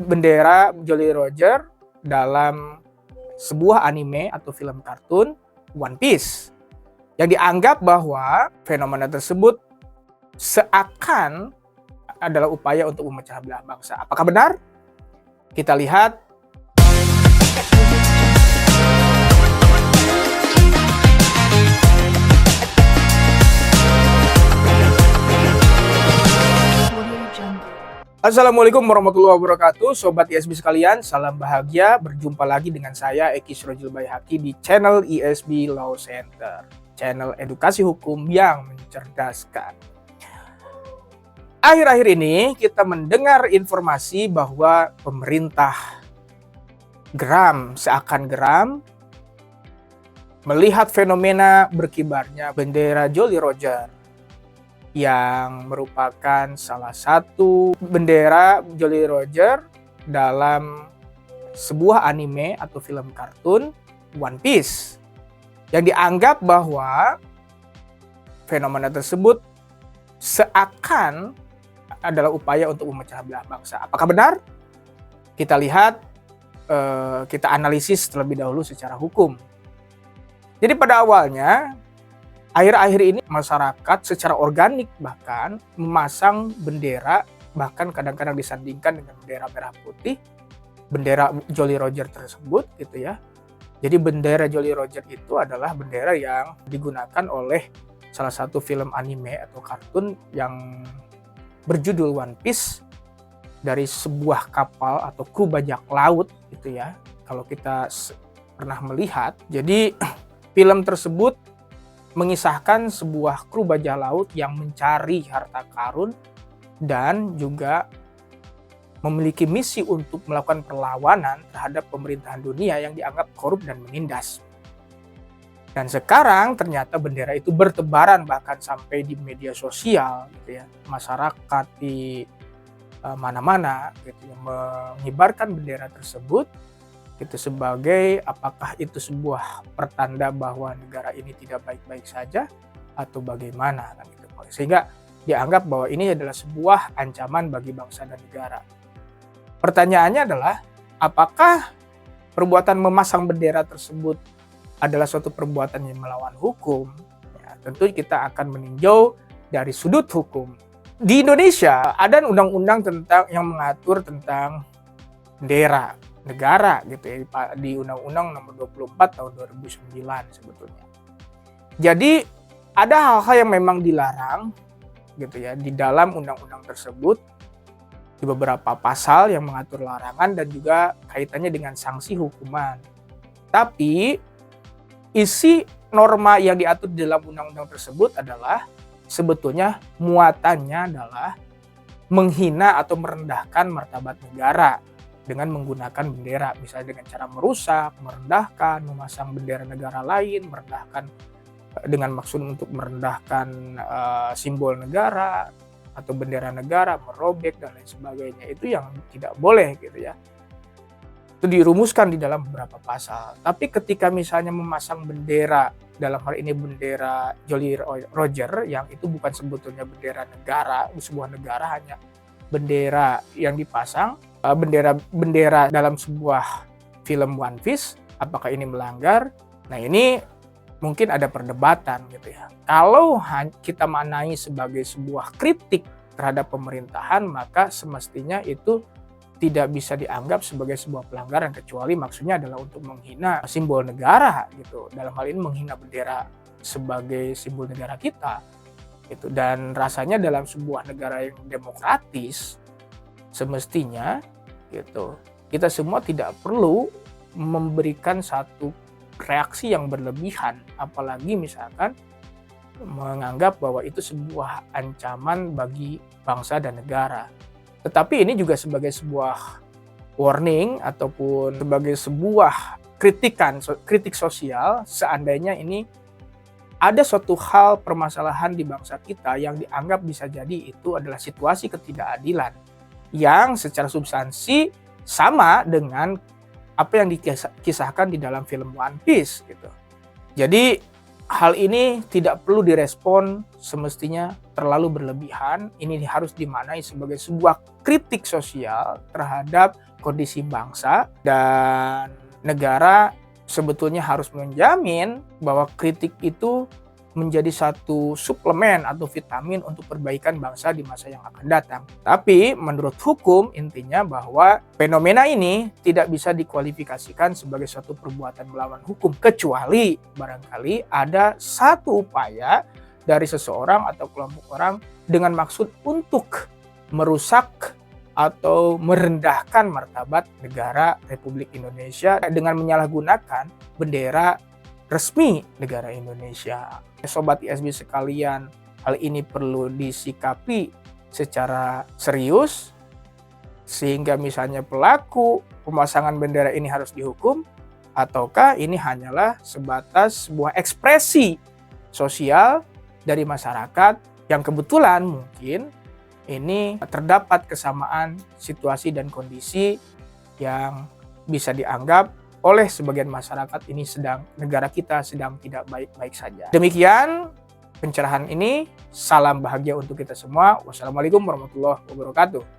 bendera Jolly Roger dalam sebuah anime atau film kartun One Piece, yang dianggap bahwa fenomena tersebut seakan adalah upaya untuk memecah belah bangsa. Apakah benar? Kita lihat. Assalamualaikum warahmatullahi wabarakatuh, Sobat ISB sekalian, salam bahagia. Berjumpa lagi dengan saya Eki Sirojil Baihaqi di channel ISB Law Center, channel edukasi hukum yang mencerdaskan. Akhir-akhir ini kita mendengar informasi bahwa pemerintah seakan geram melihat fenomena berkibarnya bendera Jolly Roger, yang merupakan salah satu bendera Jolly Roger dalam sebuah anime atau film kartun One Piece, yang dianggap bahwa fenomena tersebut seakan adalah upaya untuk memecah belah bangsa. Apakah benar? Kita lihat, kita analisis terlebih dahulu secara hukum. Jadi pada awalnya, akhir-akhir ini masyarakat secara organik bahkan memasang bendera, bahkan kadang-kadang disandingkan dengan bendera merah putih, bendera Jolly Roger tersebut gitu ya. Jadi bendera Jolly Roger itu adalah bendera yang digunakan oleh salah satu film anime atau kartun yang berjudul One Piece, dari sebuah kapal atau kru bajak laut gitu ya. Kalau kita pernah melihat, jadi film tersebut mengisahkan sebuah kru bajak laut yang mencari harta karun dan juga memiliki misi untuk melakukan perlawanan terhadap pemerintahan dunia yang dianggap korup dan menindas. Dan sekarang ternyata bendera itu bertebaran bahkan sampai di media sosial gitu ya. Masyarakat di mana-mana gitu ya, mengibarkan bendera tersebut itu sebagai, apakah itu sebuah pertanda bahwa negara ini tidak baik-baik saja atau bagaimana kan gitu. Sehingga dianggap bahwa ini adalah sebuah ancaman bagi bangsa dan negara. Pertanyaannya adalah, apakah perbuatan memasang bendera tersebut adalah suatu perbuatan yang melawan hukum? Ya, tentu kita akan meninjau dari sudut hukum. Di Indonesia ada undang-undang yang mengatur tentang bendera negara gitu ya, di Undang-Undang Nomor 24 tahun 2009 sebetulnya. Jadi ada hal-hal yang memang dilarang gitu ya di dalam undang-undang tersebut, di beberapa pasal yang mengatur larangan dan juga kaitannya dengan sanksi hukuman. Tapi isi norma yang diatur di dalam undang-undang tersebut adalah sebetulnya muatannya adalah menghina atau merendahkan martabat negara dengan menggunakan bendera, misalnya dengan cara merusak, merendahkan, memasang bendera negara lain, merendahkan dengan maksud untuk merendahkan simbol negara atau bendera negara, merobek dan lain sebagainya. Itu yang tidak boleh gitu ya. Itu dirumuskan di dalam beberapa pasal. Tapi ketika misalnya memasang bendera, dalam hal ini bendera Jolly Roger, yang itu bukan sebetulnya bendera negara, sebuah negara, hanya bendera yang dipasang, bendera dalam sebuah film One Piece, apakah ini melanggar? Nah, ini mungkin ada perdebatan gitu ya. Kalau kita maknai sebagai sebuah kritik terhadap pemerintahan, maka semestinya itu tidak bisa dianggap sebagai sebuah pelanggaran, kecuali maksudnya adalah untuk menghina simbol negara gitu. Dalam hal ini menghina bendera sebagai simbol negara kita gitu. Dan rasanya dalam sebuah negara yang demokratis semestinya gitu, kita semua tidak perlu memberikan satu reaksi yang berlebihan, apalagi misalkan menganggap bahwa itu sebuah ancaman bagi bangsa dan negara. Tetapi ini juga sebagai sebuah warning ataupun sebagai sebuah kritik sosial, seandainya ini ada suatu hal permasalahan di bangsa kita yang dianggap bisa jadi itu adalah situasi ketidakadilan yang secara substansi sama dengan apa yang dikisahkan di dalam film One Piece gitu. Jadi hal ini tidak perlu direspon semestinya terlalu berlebihan. Ini harus dimaknai sebagai sebuah kritik sosial terhadap kondisi bangsa, dan negara sebetulnya harus menjamin bahwa kritik itu menjadi satu suplemen atau vitamin untuk perbaikan bangsa di masa yang akan datang. Tapi menurut hukum intinya bahwa fenomena ini tidak bisa dikualifikasikan sebagai suatu perbuatan melawan hukum, kecuali barangkali ada satu upaya dari seseorang atau kelompok orang dengan maksud untuk merusak atau merendahkan martabat negara Republik Indonesia dengan menyalahgunakan bendera resmi negara Indonesia. Sobat ISB sekalian, hal ini perlu disikapi secara serius, sehingga misalnya pelaku pemasangan bendera ini harus dihukum, ataukah ini hanyalah sebatas sebuah ekspresi sosial dari masyarakat yang kebetulan mungkin ini terdapat kesamaan situasi dan kondisi yang bisa dianggap oleh sebagian masyarakat ini negara kita sedang tidak baik-baik saja. Demikian pencerahan ini, salam bahagia untuk kita semua. Wassalamualaikum warahmatullahi wabarakatuh.